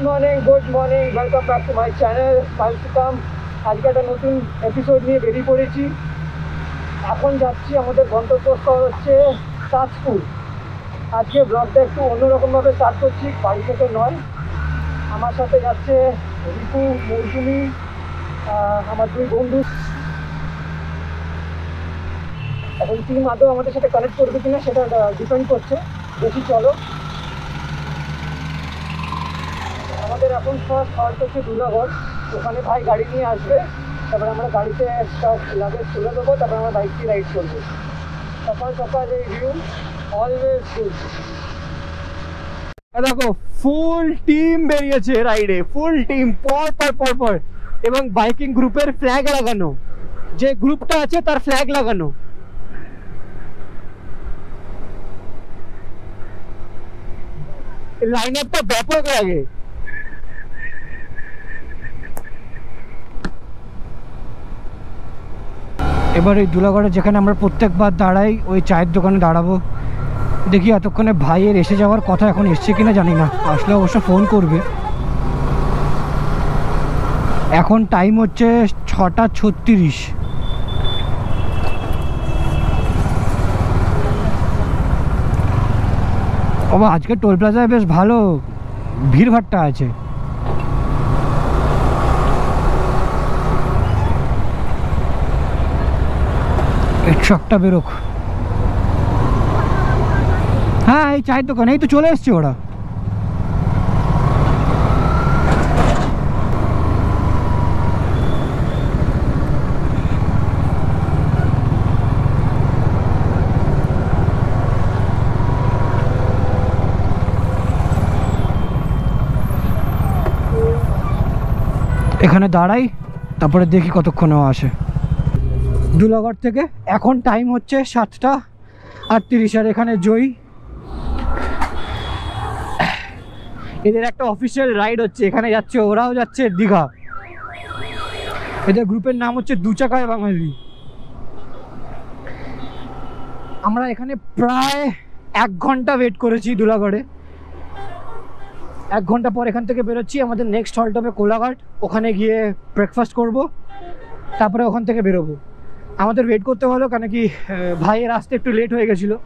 Good morning, welcome back to my channel milestone. আজকে একটা নতুন এপিসোড নিয়ে বেরিয়ে পড়েছি। এখন যাচ্ছি, আমাদের গন্তব্যস্থল হচ্ছে তাজপুর। আজকে ব্লগটা একটু অন্যরকমভাবে স্টার্ট করছি, বাড়ি থেকে নয়। আমার সাথে যাচ্ছে রিপু, মৌসুমি, আমার দুই বন্ধু। এখন টিম আদৌ আমাদের সাথে কানেক্ট করবে কিনা সেটা ডিপেন্ড করছে। বেশি চলো, আমাদের এখন ফার্স্ট হল্ট হচ্ছে দুলাগড়। ওখানে ভাই গাড়ি নিয়ে আসবে, তারপরে আমরা গাড়িতে সব লাগেজ তুলে দেবো, তারপরে আমরা বাইকটি রাইড করবো। সকাল সকাল এই ভিউ অলওয়েজ গুড। দেখো ফুল টিম বেরিয়েছে রাইডে, ফুল টিম পর পর এবং বাইকিং গ্রুপের ফ্ল্যাগ লাগানো, যে গ্রুপটা আছে তার ফ্ল্যাগ লাগানো। লাইন আপটা ব্যাপক লাগে। এবার এই দুলাগড়ে যেখানে আমরা প্রত্যেকবার দাঁড়াই, ওই চায়ের দোকানে দাঁড়াবো। দেখি এতক্ষণে ভাইয়ের এসে যাওয়ার কথা, এখন এসছে কিনা জানি না, আসলে অবশ্য ফোন করবে। এখন টাইম হচ্ছে 6:36। বাবা আজকে টোল প্লাজায় বেশ ভালো ভিড়ভাট্টা আছে। এই ট্রাকটা বেরোক। হ্যাঁ এই চায়ের দোকান, এই তো চলে এসছে ওরা। এখানে দাঁড়াই, তারপরে দেখি কতক্ষণে আসে দুলাগড় থেকে। এখন টাইম হচ্ছে 7:38। আর এখানে জয়ী, এদের একটা অফিসিয়াল রাইড হচ্ছে, এখানে যাচ্ছে, ওরাও যাচ্ছে দীঘা। এদের গ্রুপের নাম হচ্ছে দু চাকায় বাঙালি। আমরা এখানে প্রায় 1 ঘন্টা ওয়েট করেছি দুলাগড়ে। 1 ঘন্টা পর এখান থেকে বেরোচ্ছি। আমাদের নেক্সট হল্ট হবে কোলাঘাট, ওখানে গিয়ে ব্রেকফাস্ট করব, তারপরে ওখান থেকে বেরোবো। আমাদের ওয়েট করতে হলো কেন কি ভাইয়ের আসতে একটু লেট হয়ে গেছিলো।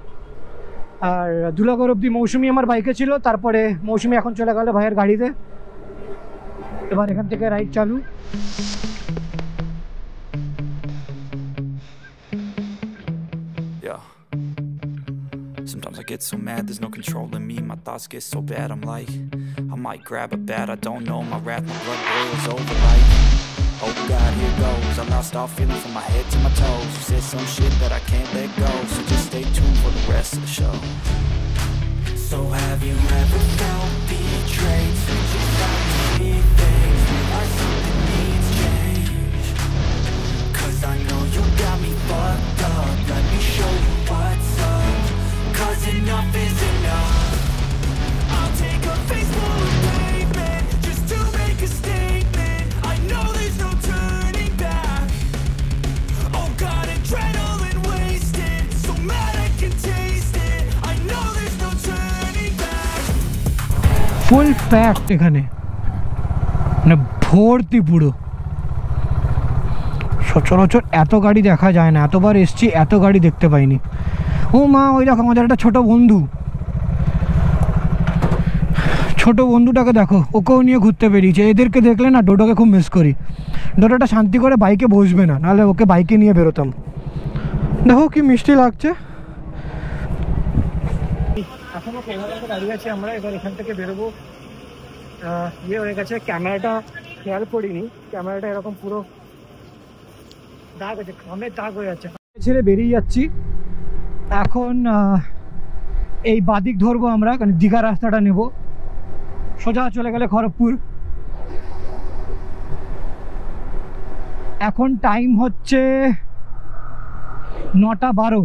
আর দুলাগড় অব্দি মৌসুমি আমার বাইকে ছিল, তারপরে মৌসুমি এখন চলে গেল ভাইয়ের গাড়িতে। এবার এখান থেকে রাইড চালু। Sometimes I get so mad, there's no controlling me. My thoughts get so bad, I'm like, I might grab a bat, I don't know. My wrath, my blood boils over like, oh God, here goes. I lost all feeling from my head to my toes. You said some shit that I can't let go, so just stay tuned for the rest of the show. So have you ever felt betrayed? Switching back to see things like something needs change. Cause I know you got me fucked up. Let me show you what's up. Cause enough is enough. I'll take a face full of pavement just to make a statement. I know there's no turning back. Oh God, adrenaline wasted, so mad I can taste it. I know there's no turning back. Full packed এখানে, মানে ভর্তি পুরো। সচরাচর এত গাড়ি দেখা যায় না, এতবার এসছি এত গাড়ি দেখতে পাইনি। ও মা, ওই দেখো আমাদের একটা ছোট বন্ধু, ছোট বন্ধুটাকে দেখো, ওকেও নিয়ে ঘুরতে বেরিয়েছে। এদেরকে দেখলে না ডোডোকে খুব মিস করি। ডোডোটা শান্তি করে বাইকে বসবে না, নাহলে ওকে বাইকে নিয়ে বেরোতাম। দেখো কি মিষ্টি লাগছে। এখনো কোলাঘাটে দাঁড়িয়ে আছি আমরা, এবার এখান থেকে বেরোবো। ইয়ে হয়ে গেছে, ক্যামেরাটা খেয়াল করিনি, ক্যামেরাটা এরকম পুরো দাগ আছে, খামে দাগ হয়ে যাচ্ছে। ছেড়ে বেরিয়ে যাচ্ছি এখন। এই বাদিক ধরবো আমরা, কারণ দীঘা রাস্তাটা নেব, সোজা চলে গেলে খড়গপুর। এখন টাইম হচ্ছে 9:12।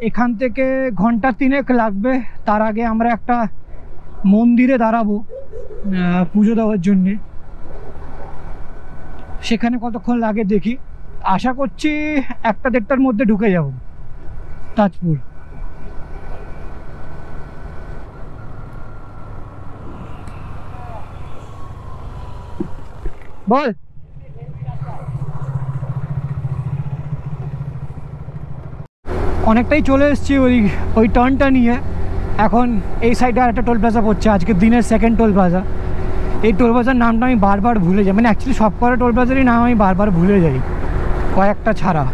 এখান থেকে ঘন্টা 3 লাগবে। তার আগে আমরা একটা মন্দিরে দাঁড়াবো পুজো দেওয়ার জন্যে। সেখানে কতক্ষণ লাগে দেখি, আশা করছি 1-1:30টার মধ্যে ঢুকে যাব তাজপুর। বল। অনেকটাই চলে এসেছি ওই টার্নটা নিয়ে। এখন এই সাইডে আর একটা টোল প্লাজা পড়ছে, আজকে দিনের সেকেন্ড টোল প্লাজা। এই টোল প্লাজার নামটা আমি বারবার ভুলে যাই, মানে অ্যাকচুয়ালি সব কটা টোল প্লাজারই নাম আমি বারবার ভুলে যাই, কয়েকটা ছাড়া।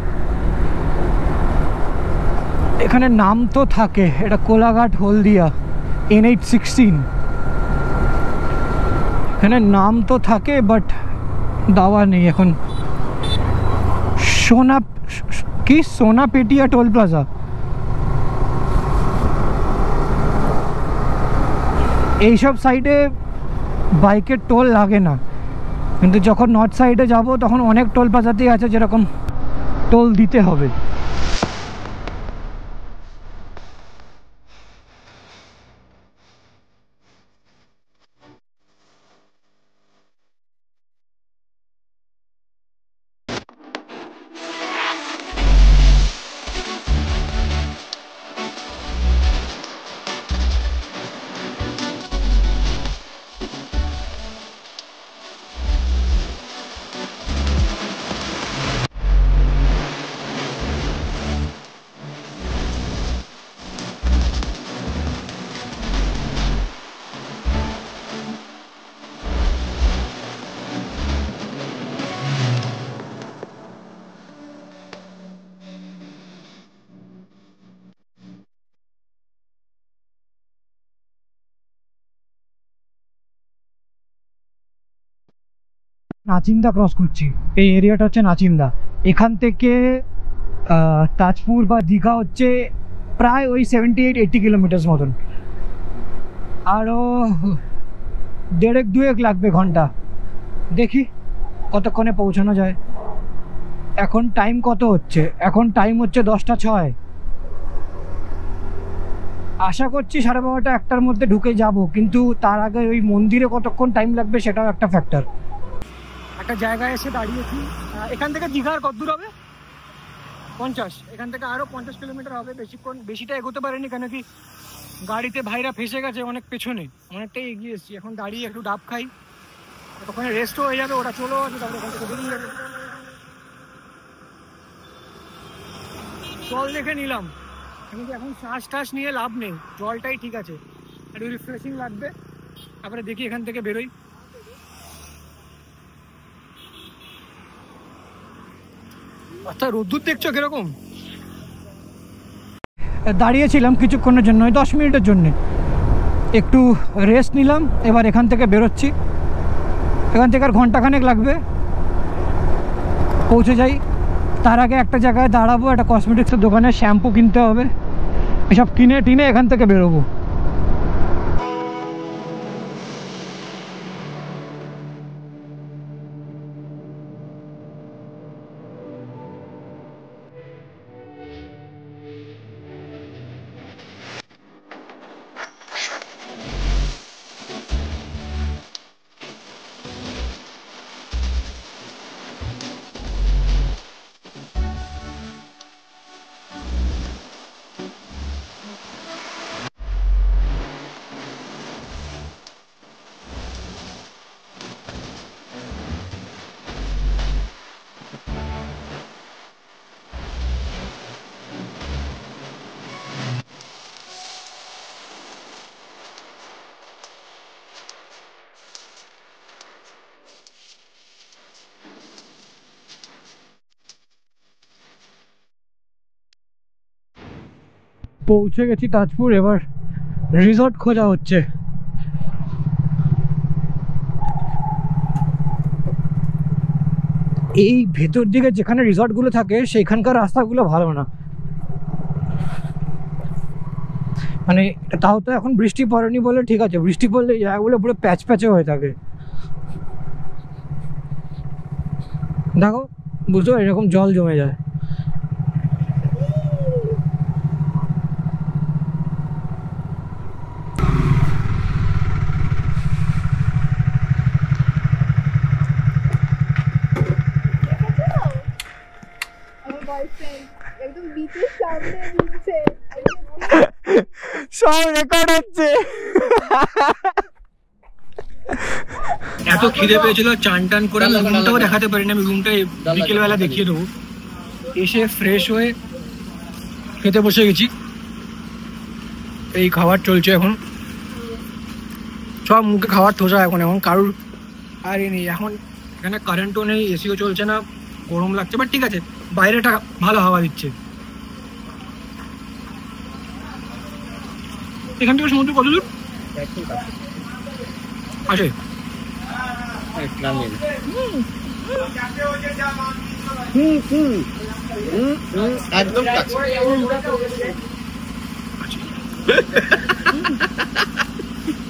এখানে নাম তো থাকে, এটা কোলাঘাট হলদিয়া NH16, এখানে নাম তো থাকে বাট দাওয়া নেই এখন। সোনাপেটিয়া টোল প্লাজা। এইসব সাইডে বাইকের টোল লাগে না, কিন্তু যখন নর্থ সাইডে যাব তখন অনেক টোল প্লাজাতেই আছে যেরকম টোল দিতে হবে। নাচিন্দা ক্রস করছি, এই এরিয়াটা হচ্ছে নাচিন্দা। এখান থেকে তাজপুর বা দীঘা হচ্ছে প্রায় ওই 78-80 কিলোমিটার মতন। আরও 1.5-2 লাগবে ঘন্টা, দেখি কতক্ষণে পৌঁছানো যায়। এখন টাইম কত হচ্ছে? এখন টাইম হচ্ছে 10টা 6। আশা করছি 12:30 1টার মধ্যে ঢুকে যাব, কিন্তু তার আগে ওই মন্দিরে কতক্ষণ টাইম লাগবে সেটাও একটা ফ্যাক্টর। একটা জায়গায় এসে দাঁড়িয়েছি। এখান থেকে দীঘার কত দূর হবে? 50। এখান থেকে আরও 50 কিলোমিটার হবে। বেশিটা এগোতে পারিনি, কেন কি গাড়িতে ভাইরা ফেসে গেছে অনেক পেছনে, অনেকটাই এগিয়ে এসেছি। এখন দাঁড়িয়ে একটু ডাব খাই, ওখানে রেস্টও হয়ে যাবে, ওরা চলেও আছে, তারপরে ওখান থেকে বেরিয়ে যাবে। জল দেখে নিলাম, কিন্তু এখন শ্বাস টাস নিয়ে লাভ নেই, জলটাই ঠিক আছে, একটু রিফ্রেশিং লাগবে। তারপরে দেখি এখান থেকে বেরোই। আচ্ছা, রোদ্দুর দেখছো কিরকম? দাঁড়িয়েছিলাম কিছুক্ষণের জন্য, 10 মিনিটের জন্যে, একটু রেস্ট নিলাম। এবার এখান থেকে বেরোচ্ছি। এখান থেকে আর ঘন্টাখানেক লাগবে, পৌঁছে যাই। তার আগে একটা জায়গায় দাঁড়াবো, একটা কসমেটিক্সের দোকানে শ্যাম্পু কিনতে হবে, এসব কিনে টিনে এখান থেকে বেরোবো। পৌঁছে গেছি তাজপুর, এবার রিসর্ট খোঁজা হচ্ছে। এই ভেতর দিকে যেখানে রিসর্টগুলো থাকে সেইখানকার রাস্তাগুলো ভালো না, মানে তাও তো এখন বৃষ্টি পড়েনি বলে ঠিক আছে, বৃষ্টি পড়লে এই জায়গাগুলো পুরো প্যাচ প্যাচে হয়ে থাকে। দেখো, বুঝতে পারি এরকম জল জমে যায়। সব রেকর্ড হচ্ছে। এত খিদে পেয়েছিল, চান টান করে আমি রুমটাও দেখাতে পারিনি। আমি রুমটা বিকেলবেলা দেখিয়ে দেবো। এসে ফ্রেশ হয়ে খেতে বসে গেছি। এই খাবার চলছে এখন, সব মুখে খাবার ঠোসা। এখন কারুর আর নেই। এখন এখানে কারেন্টও নেই, এসিও চলছে না, গরম লাগছে। বাট ঠিক আছে, বাইরেটা ভালো হাওয়া দিচ্ছে। এখান থেকে সমুদ্র কত দূর আছে? একদম কাছে।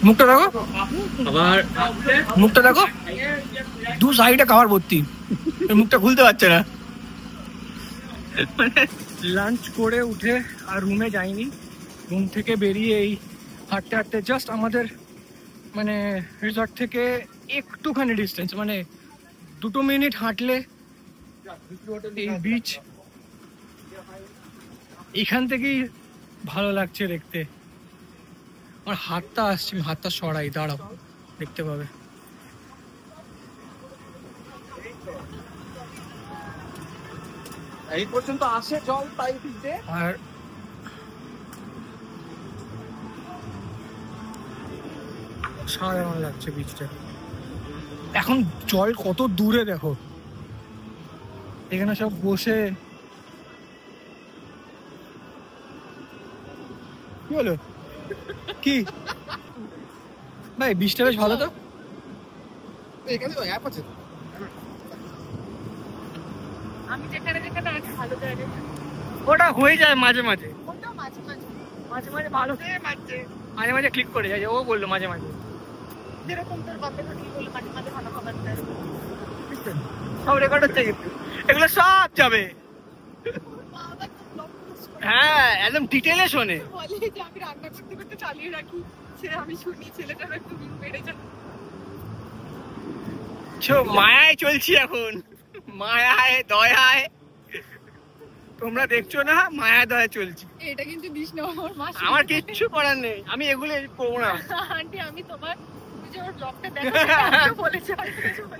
মুখটা দেখো, আবার মুখটা দেখো, দু সাইডে খাবার ভর্তি, মুখটা খুলতে পারছে না। মানে লাঞ্চ করে উঠে আর রুমে যাইনি, রুম থেকে বেরিয়ে এই হাঁটতে হাঁটতে জাস্ট আমাদের মানে রিসর্ট থেকে একটুখানি ডিস্টেন্স, মানে 2 মিনিট হাঁটলে এই বিচ। এখান থেকেই ভালো লাগছে দেখতে। আমার হাতটা আসছে, হাতটা সরাই, দাঁড়াও, দেখতে পাবে। এই পর্যন্ত আসে জল, তাই দিতে। আর সাধারণ লাগছে বিচটা। এখন জল কত দূরে দেখো, এখানে সব বসে। কি হলো, কি ভাই, বিচটা বেশ ভালো তো। এখানে অ্যাপ আছে। আমি যেখানে যেখানে আছি ভালো জায়গা, ওটা হয়ে যায় মাঝে মাঝে, ওটা মাঝে মাঝে মাঝে মাঝে ভালো মাঝে মাঝে ক্লিক করে যায়। ও বললো মাঝে মাঝে, যেরকম তোর বাপের কি বলে মাঝে মাঝে ভালো খাবার দেয়। সব রেকর্ড হচ্ছে কিন্তু, এগুলো সব যাবে। হ্যাঁ, একদম ডিটেলে শোনে। বলে যে আমি রান্না করতে করতে চালিয়ে রাখি, সে আমি শুনি ছেলেটার একটু ভিউ বেড়ে যায়। মায়ায় চলছি এখন, মায়ায় দয়ায়। তোমরা দেখছো না, মায়া দয়া চলছি। এটা কিন্তু দিস না আমার মা। আমার কিচ্ছু করার নেই, আমি এগুলো করবো না। আন্টি আমি তোমার যে ওর ব্লগটা দেখো বলেছে,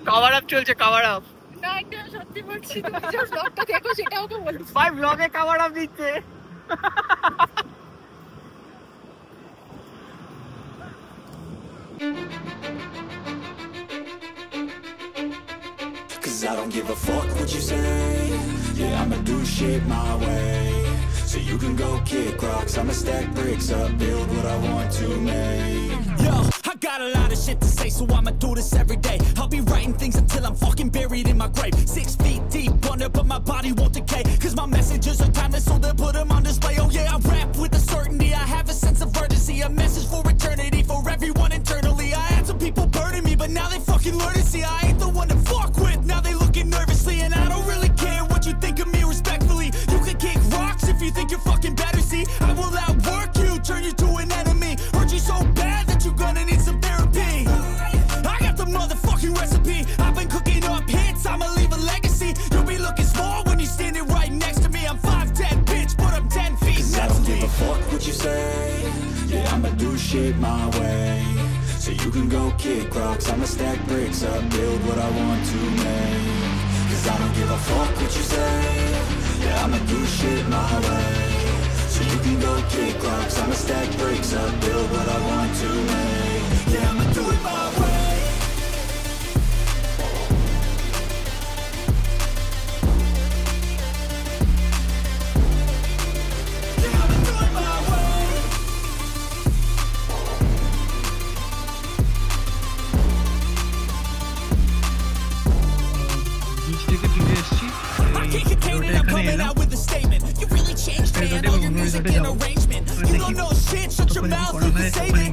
কভার আপ চলছে, কভার আপ। না এটা সত্যি বলছি, তুমি যে ওর ব্লগটা দেখো সেটাও তো বলছি। ভাই ব্লগে কভার আপ দিচ্ছে। Cause I don't give a fuck what you say. Yeah, I'ma do shit my way. So you can go kick rocks, I'ma stack bricks up, build what I want to make. Yo, I got a lot of shit to say, so I'ma do this every day. I'll be writing things until I'm fucking buried in my grave. 6 feet deep under, but my body won't decay. Cause my messages are timeless, so they'll put them on display. Oh yeah, I rap with a certainty, I have a sense of urgency. A message for eternity, for everyone internally. I had some people burning me, but now they fucking learn to see I ain't the one to fuck with. Now they looking nervously, and I don't really care what you think of me respectfully. You can kick rocks if you think you're fucking better, see. I will outwork you, turn you to an enemy. Hurt you so bad that you're gonna need some therapy. I got the motherfucking recipe, I've been cooking up hits, I'ma leave a legacy. You'll be looking small when you're standing right next to me. I'm 5'10", bitch, but I'm 10 feet. Cause I don't give a fuck what you say. Yeah, I'ma do shit my way. So you can go kick rocks, I'ma stack bricks up, build what I want to make. Cause I don't give a fuck what you say. Yeah, I'ma do shit my way. So you can go kick rocks, I'ma stack bricks up, build what I want to make. Yeah, I'ma do it my way. Yeah, I'ma do it my way. Beach থেকে ফিরে এসেছি, রোডে এখানে এলাম। রিসর্টে যাবো, কতক্ষণ করা হয় ওখানে